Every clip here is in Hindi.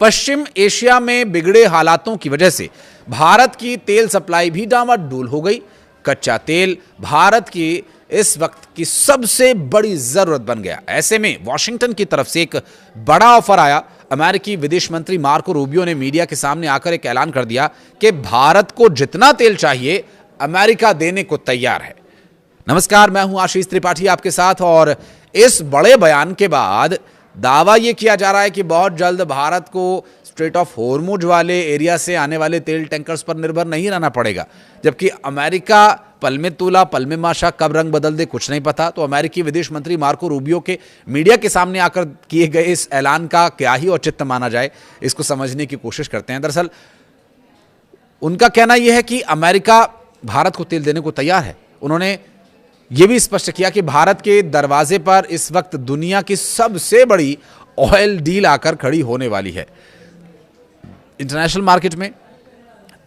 पश्चिम एशिया में बिगड़े हालातों की वजह से भारत की तेल सप्लाई भी डामाडोल हो गई। कच्चा तेल भारत की इस वक्त की सबसे बड़ी जरूरत बन गया। ऐसे में वॉशिंगटन की तरफ से एक बड़ा ऑफर आया। अमेरिकी विदेश मंत्री मार्को रूबियो ने मीडिया के सामने आकर एक ऐलान कर दिया कि भारत को जितना तेल चाहिए अमेरिका देने को तैयार है। नमस्कार, मैं हूं आशीष त्रिपाठी आपके साथ, और इस बड़े बयान के बाद दावा यह किया जा रहा है कि बहुत जल्द भारत को स्ट्रेट ऑफ होर्मुज वाले एरिया से आने वाले तेल टैंकर्स पर निर्भर नहीं रहना पड़ेगा। जबकि अमेरिका पल में तूला पल में माशा, कब रंग बदल दे कुछ नहीं पता। तो अमेरिकी विदेश मंत्री मार्को रूबियो के मीडिया के सामने आकर किए गए इस ऐलान का क्या ही औचित्य माना जाए, इसको समझने की कोशिश करते हैं। दरअसल उनका कहना यह है कि अमेरिका भारत को तेल देने को तैयार है। उन्होंने यह भी स्पष्ट किया कि भारत के दरवाजे पर इस वक्त दुनिया की सबसे बड़ी ऑयल डील आकर खड़ी होने वाली है। इंटरनेशनल मार्केट में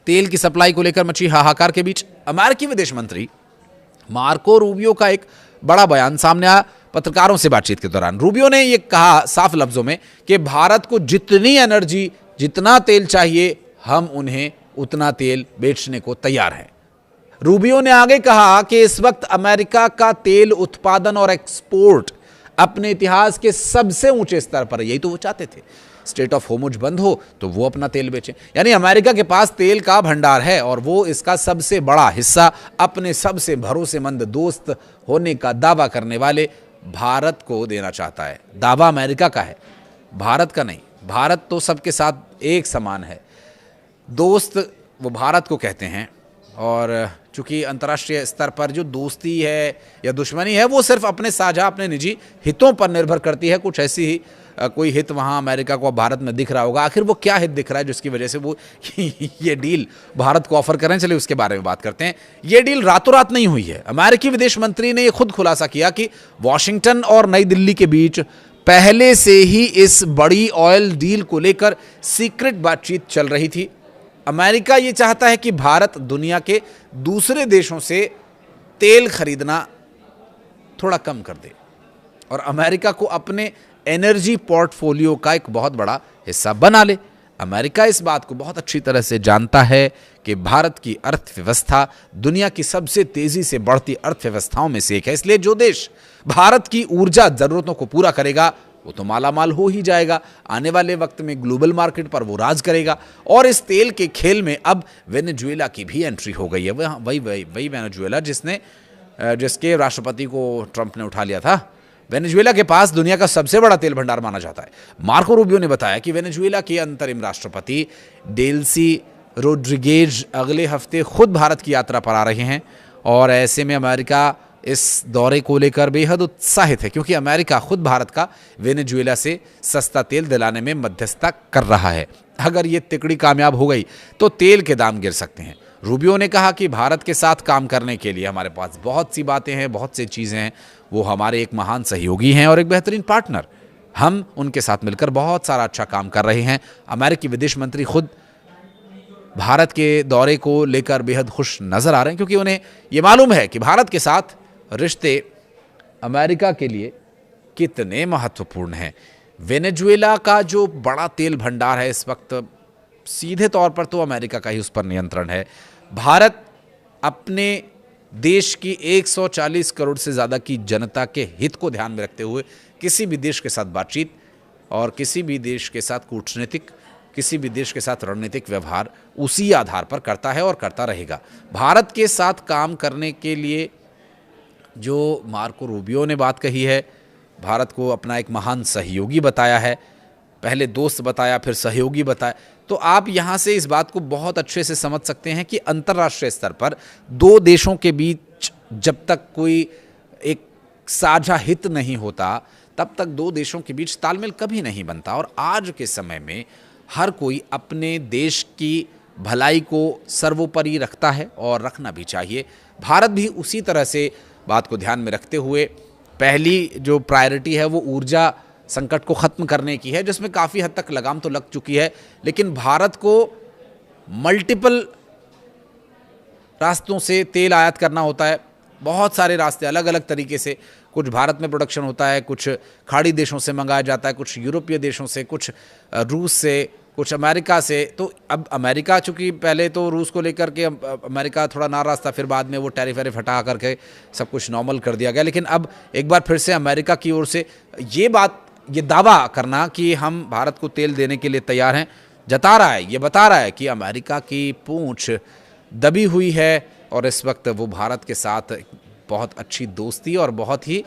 तेल की सप्लाई को लेकर मची हाहाकार के बीच अमेरिकी विदेश मंत्री मार्को रूबियो का एक बड़ा बयान सामने आया। पत्रकारों से बातचीत के दौरान रूबियो ने यह कहा साफ लफ्जों में कि भारत को जितनी एनर्जी, जितना तेल चाहिए, हम उन्हें उतना तेल बेचने को तैयार हैं। रूबियो ने आगे कहा कि इस वक्त अमेरिका का तेल उत्पादन और एक्सपोर्ट अपने इतिहास के सबसे ऊंचे स्तर पर है। यही तो वो चाहते थे, स्ट्रेट ऑफ होर्मुज बंद हो तो वो अपना तेल बेचें। यानी अमेरिका के पास तेल का भंडार है और वो इसका सबसे बड़ा हिस्सा अपने सबसे भरोसेमंद दोस्त होने का दावा करने वाले भारत को देना चाहता है। दावा अमेरिका का है, भारत का नहीं। भारत तो सबके साथ एक समान है, दोस्त वो भारत को कहते हैं। और चूंकि अंतर्राष्ट्रीय स्तर पर जो दोस्ती है या दुश्मनी है वो सिर्फ अपने साझा, अपने निजी हितों पर निर्भर करती है। कुछ ऐसी ही कोई हित वहाँ अमेरिका को भारत में दिख रहा होगा। आखिर वो क्या हित दिख रहा है जिसकी वजह से वो ये डील भारत को ऑफर कर रहे हैं? चलिए उसके बारे में बात करते हैं। ये डील रातों रात नहीं हुई है। अमेरिकी विदेश मंत्री ने खुद खुलासा किया कि वॉशिंगटन और नई दिल्ली के बीच पहले से ही इस बड़ी ऑयल डील को लेकर सीक्रेट बातचीत चल रही थी। अमेरिका ये चाहता है कि भारत दुनिया के दूसरे देशों से तेल खरीदना थोड़ा कम कर दे और अमेरिका को अपने एनर्जी पोर्टफोलियो का एक बहुत बड़ा हिस्सा बना ले। अमेरिका इस बात को बहुत अच्छी तरह से जानता है कि भारत की अर्थव्यवस्था दुनिया की सबसे तेजी से बढ़ती अर्थव्यवस्थाओं में से एक है। इसलिए जो देश भारत की ऊर्जा जरूरतों को पूरा करेगा वो तो मालामाल हो ही जाएगा। आने वाले वक्त में ग्लोबल मार्केट पर वो राज करेगा। और इस तेल के खेल में अब वेनेजुएला की भी एंट्री हो गई है। वही वेनेजुएला जिसके राष्ट्रपति को ट्रंप ने उठा लिया था। वेनेजुएला के पास दुनिया का सबसे बड़ा तेल भंडार माना जाता है। मार्को रूबियो ने बताया कि वेनेजुएला के अंतरिम राष्ट्रपति डेल्सी रोड्रिगेज अगले हफ्ते खुद भारत की यात्रा पर आ रहे हैं और ऐसे में अमेरिका इस दौरे को लेकर बेहद उत्साहित है, क्योंकि अमेरिका खुद भारत का वेनेजुएला से सस्ता तेल दिलाने में मध्यस्थता कर रहा है। अगर ये तिकड़ी कामयाब हो गई तो तेल के दाम गिर सकते हैं। रूबियो ने कहा कि भारत के साथ काम करने के लिए हमारे पास बहुत सी बातें हैं, बहुत सी चीज़ें हैं। वो हमारे एक महान सहयोगी हैं और एक बेहतरीन पार्टनर। हम उनके साथ मिलकर बहुत सारा अच्छा काम कर रहे हैं। अमेरिकी विदेश मंत्री खुद भारत के दौरे को लेकर बेहद खुश नजर आ रहे हैं, क्योंकि उन्हें ये मालूम है कि भारत के साथ रिश्ते अमेरिका के लिए कितने महत्वपूर्ण हैं। वेनेजुएला का जो बड़ा तेल भंडार है इस वक्त, सीधे तौर पर तो अमेरिका का ही उस पर नियंत्रण है। भारत अपने देश की 140 करोड़ से ज़्यादा की जनता के हित को ध्यान में रखते हुए किसी भी देश के साथ बातचीत और किसी भी देश के साथ कूटनीतिक, किसी भी देश के साथ रणनीतिक व्यवहार उसी आधार पर करता है और करता रहेगा। भारत के साथ काम करने के लिए जो मार्को रूबियो ने बात कही है, भारत को अपना एक महान सहयोगी बताया है, पहले दोस्त बताया फिर सहयोगी बताया, तो आप यहाँ से इस बात को बहुत अच्छे से समझ सकते हैं कि अंतर्राष्ट्रीय स्तर पर दो देशों के बीच जब तक कोई एक साझा हित नहीं होता तब तक दो देशों के बीच तालमेल कभी नहीं बनता। और आज के समय में हर कोई अपने देश की भलाई को सर्वोपरि रखता है और रखना भी चाहिए। भारत भी उसी तरह से बात को ध्यान में रखते हुए पहली जो प्रायोरिटी है वो ऊर्जा संकट को ख़त्म करने की है, जिसमें काफ़ी हद तक लगाम तो लग चुकी है। लेकिन भारत को मल्टीपल रास्तों से तेल आयात करना होता है, बहुत सारे रास्ते अलग अलग तरीके से। कुछ भारत में प्रोडक्शन होता है, कुछ खाड़ी देशों से मंगाया जाता है, कुछ यूरोपीय देशों से, कुछ रूस से, कुछ अमेरिका से। तो अब अमेरिका चूंकि पहले तो रूस को लेकर के अमेरिका थोड़ा नाराज़ था, फिर बाद में वो टैरिफ वैरिफ हटा करके सब कुछ नॉर्मल कर दिया गया, लेकिन अब एक बार फिर से अमेरिका की ओर से ये दावा करना कि हम भारत को तेल देने के लिए तैयार हैं, जता रहा है, ये बता रहा है कि अमेरिका की पूंछ दबी हुई है और इस वक्त वो भारत के साथ बहुत अच्छी दोस्ती और बहुत ही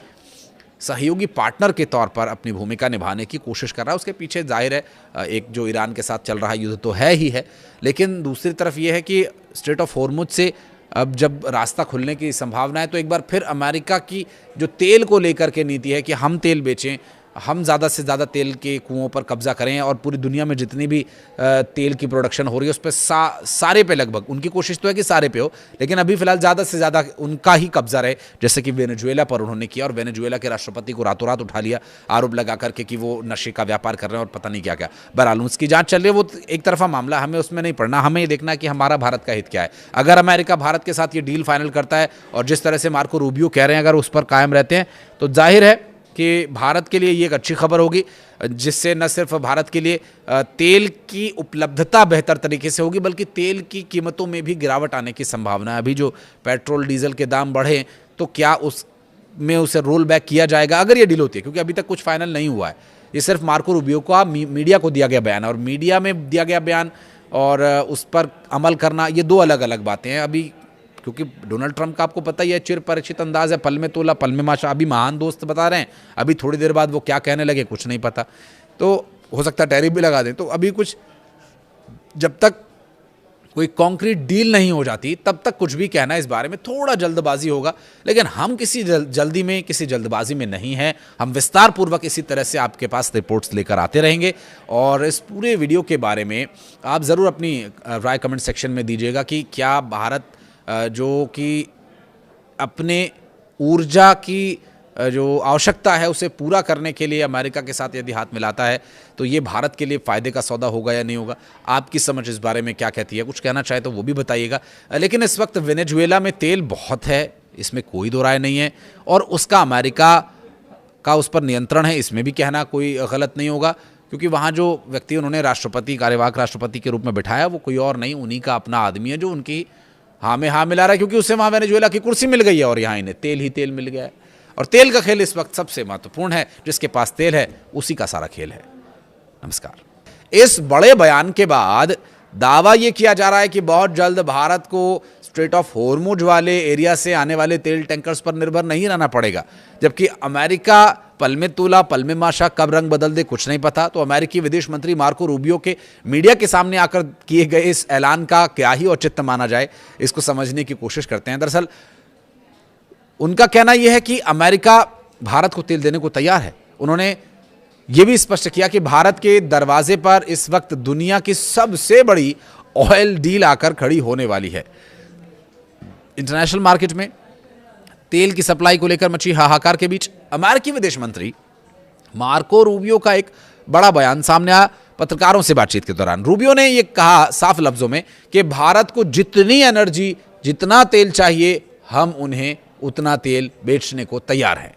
सहयोगी पार्टनर के तौर पर अपनी भूमिका निभाने की कोशिश कर रहा है। उसके पीछे जाहिर है एक जो ईरान के साथ चल रहा युद्ध तो है ही है, लेकिन दूसरी तरफ ये है कि स्ट्रेट ऑफ हॉर्मुज से अब जब रास्ता खुलने की संभावना है तो एक बार फिर अमेरिका की जो तेल को लेकर के नीति है कि हम तेल बेचें, हम ज़्यादा से ज़्यादा तेल के कुओं पर कब्जा करें और पूरी दुनिया में जितनी भी तेल की प्रोडक्शन हो रही है उस पर सारे पे लगभग, उनकी कोशिश तो है कि सारे पे हो, लेकिन अभी फिलहाल ज़्यादा से ज़्यादा उनका ही कब्जा रहे, जैसे कि वेनेजुएला पर उन्होंने किया और वेनेजुएला के राष्ट्रपति को रातों रात उठा लिया आरोप लगा करके कि वो नशे का व्यापार कर रहे हैं और पता नहीं क्या क्या। बहरहाल उसकी जाँच चल रही है, वो एक तरफा मामला, हमें उसमें नहीं पड़ना, हमें ये देखना है कि हमारा भारत का हित क्या है। अगर अमेरिका भारत के साथ ये डील फाइनल करता है और जिस तरह से मार्को रूबियो कह रहे हैं अगर उस पर कायम रहते हैं तो जाहिर है कि भारत के लिए ये एक अच्छी खबर होगी, जिससे न सिर्फ भारत के लिए तेल की उपलब्धता बेहतर तरीके से होगी बल्कि तेल की कीमतों में भी गिरावट आने की संभावना है। अभी जो पेट्रोल डीजल के दाम बढ़े तो क्या उसमें उसे रोल बैक किया जाएगा अगर ये डील होती है, क्योंकि अभी तक कुछ फाइनल नहीं हुआ है। ये सिर्फ मार्को रूबियो को मीडिया को दिया गया बयान और मीडिया में दिया गया बयान और उस पर अमल करना, ये दो अलग अलग बातें हैं। अभी क्योंकि डोनाल्ड ट्रंप का आपको पता ही है चिर परिचित अंदाज है, पल में तोला पल में माशा, अभी महान दोस्त बता रहे हैं, अभी थोड़ी देर बाद वो क्या कहने लगे कुछ नहीं पता, तो हो सकता है टैरिफ भी लगा दें। तो अभी कुछ जब तक कोई कॉन्क्रीट डील नहीं हो जाती तब तक कुछ भी कहना इस बारे में थोड़ा जल्दबाजी होगा, लेकिन हम किसी जल्दी में किसी जल्दबाजी में नहीं हैं। हम विस्तार पूर्वक इसी तरह से आपके पास रिपोर्ट्स लेकर आते रहेंगे और इस पूरे वीडियो के बारे में आप ज़रूर अपनी राय कमेंट सेक्शन में दीजिएगा कि क्या भारत जो कि अपने ऊर्जा की जो आवश्यकता है उसे पूरा करने के लिए अमेरिका के साथ यदि हाथ मिलाता है तो ये भारत के लिए फ़ायदे का सौदा होगा या नहीं होगा। आपकी समझ इस बारे में क्या कहती है, कुछ कहना चाहे तो वो भी बताइएगा। लेकिन इस वक्त वेनेजुएला में तेल बहुत है, इसमें कोई दो राय नहीं है और उसका अमेरिका का उस पर नियंत्रण है, इसमें भी कहना कोई गलत नहीं होगा, क्योंकि वहाँ जो व्यक्ति उन्होंने राष्ट्रपति कार्यवाहक राष्ट्रपति के रूप में बिठाया वो कोई और नहीं, उन्हीं का अपना आदमी है जो उनकी हाँ में हाँ मिला रहा है, क्योंकि उसे वहाँ वेनेजुएला की कुर्सी मिल गई है और यहाँ इन्हें तेल ही तेल मिल गया है। और तेल का खेल इस वक्त सबसे महत्वपूर्ण है, जिसके पास तेल है उसी का सारा खेल है। नमस्कार। इस बड़े बयान के बाद दावा ये किया जा रहा है कि बहुत जल्द भारत को स्ट्रेट ऑफ हॉर्मुज वाले एरिया से आने वाले तेल टैंकर्स पर निर्भर नहीं रहना पड़ेगा, जबकि अमेरिका पल में तोला पल में माशा, कब रंग बदल दे कुछ नहीं पता। तो अमेरिकी विदेश मंत्री मार्को रूबियो के मीडिया के सामने आकर किए गए इस ऐलान का क्या ही औचित्य माना जाए, इसको समझने की कोशिश करते हैं। दरअसल उनका कहना यह है कि अमेरिका भारत को तेल देने को तैयार है। उन्होंने यह भी स्पष्ट किया कि भारत के दरवाजे पर इस वक्त दुनिया की सबसे बड़ी ऑयल डील आकर खड़ी होने वाली है। इंटरनेशनल मार्केट में तेल की सप्लाई को लेकर मची हाहाकार के बीच अमेरिकी विदेश मंत्री मार्को रूबियो का एक बड़ा बयान सामने आया। पत्रकारों से बातचीत के दौरान रूबियो ने यह कहा साफ लफ्जों में कि भारत को जितनी एनर्जी, जितना तेल चाहिए, हम उन्हें उतना तेल बेचने को तैयार हैं।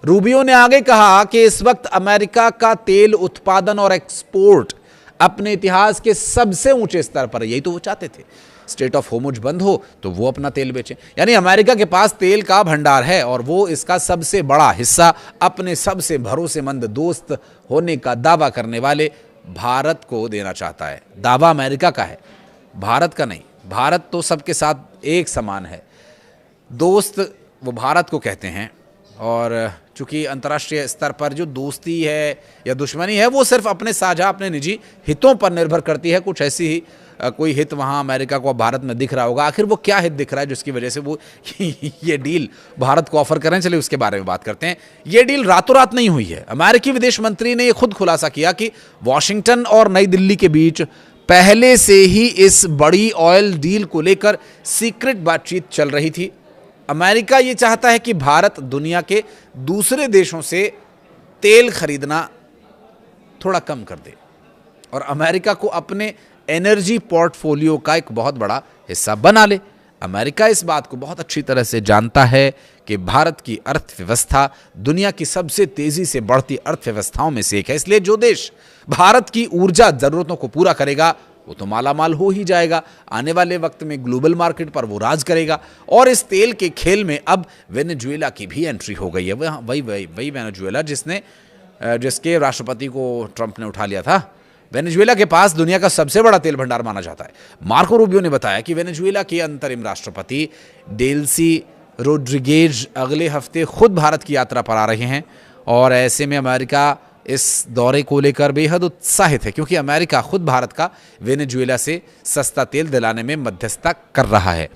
रूबियो ने आगे कहा कि इस वक्त अमेरिका का तेल उत्पादन और एक्सपोर्ट अपने इतिहास के सबसे ऊंचे स्तर पर है। यही तो वो चाहते थे, स्ट्रेट ऑफ हॉर्मुज बंद हो तो वो अपना तेल बेचें। यानी अमेरिका के पास तेल का भंडार है और वो इसका सबसे बड़ा हिस्सा अपने सबसे भरोसेमंद दोस्त होने का दावा करने वाले भारत को देना चाहता है। दावा अमेरिका का है, भारत का नहीं। भारत तो सबके साथ एक समान है, दोस्त वो भारत को कहते हैं। और चूंकि अंतर्राष्ट्रीय स्तर पर जो दोस्ती है या दुश्मनी है वो सिर्फ अपने साझा, अपने निजी हितों पर निर्भर करती है। कुछ ऐसी ही कोई हित वहाँ अमेरिका को भारत में दिख रहा होगा। आखिर वो क्या हित दिख रहा है जिसकी वजह से वो ये डील भारत को ऑफर करें, चलिए उसके बारे में बात करते हैं। ये डील रातों रात नहीं हुई है। अमेरिकी विदेश मंत्री ने ये खुद खुलासा किया कि वॉशिंगटन और नई दिल्ली के बीच पहले से ही इस बड़ी ऑयल डील को लेकर सीक्रेट बातचीत चल रही थी। अमेरिका ये चाहता है कि भारत दुनिया के दूसरे देशों से तेल खरीदना थोड़ा कम कर दे और अमेरिका को अपने एनर्जी पोर्टफोलियो का एक बहुत बड़ा हिस्सा बना ले। अमेरिका इस बात को बहुत अच्छी तरह से जानता है कि भारत की अर्थव्यवस्था दुनिया की सबसे तेजी से बढ़ती अर्थव्यवस्थाओं में से एक है। इसलिए जो देश भारत की ऊर्जा जरूरतों को पूरा करेगा वो तो मालामाल हो ही जाएगा। आने वाले वक्त में ग्लोबल मार्केट पर वो राज करेगा। और इस तेल के खेल में अब वेनेजुएला की भी एंट्री हो गई है। वही वेनेजुएला जिसके राष्ट्रपति को ट्रंप ने उठा लिया था। वेनेजुएला के पास दुनिया का सबसे बड़ा तेल भंडार माना जाता है। मार्को रूबियो ने बताया कि वेनेजुएला के अंतरिम राष्ट्रपति डेल्सी रोड्रिगेज अगले हफ्ते खुद भारत की यात्रा पर आ रहे हैं और ऐसे में अमेरिका इस दौरे को लेकर बेहद उत्साहित है, क्योंकि अमेरिका खुद भारत का वेनेजुएला से सस्ता तेल दिलाने में मध्यस्थता कर रहा है।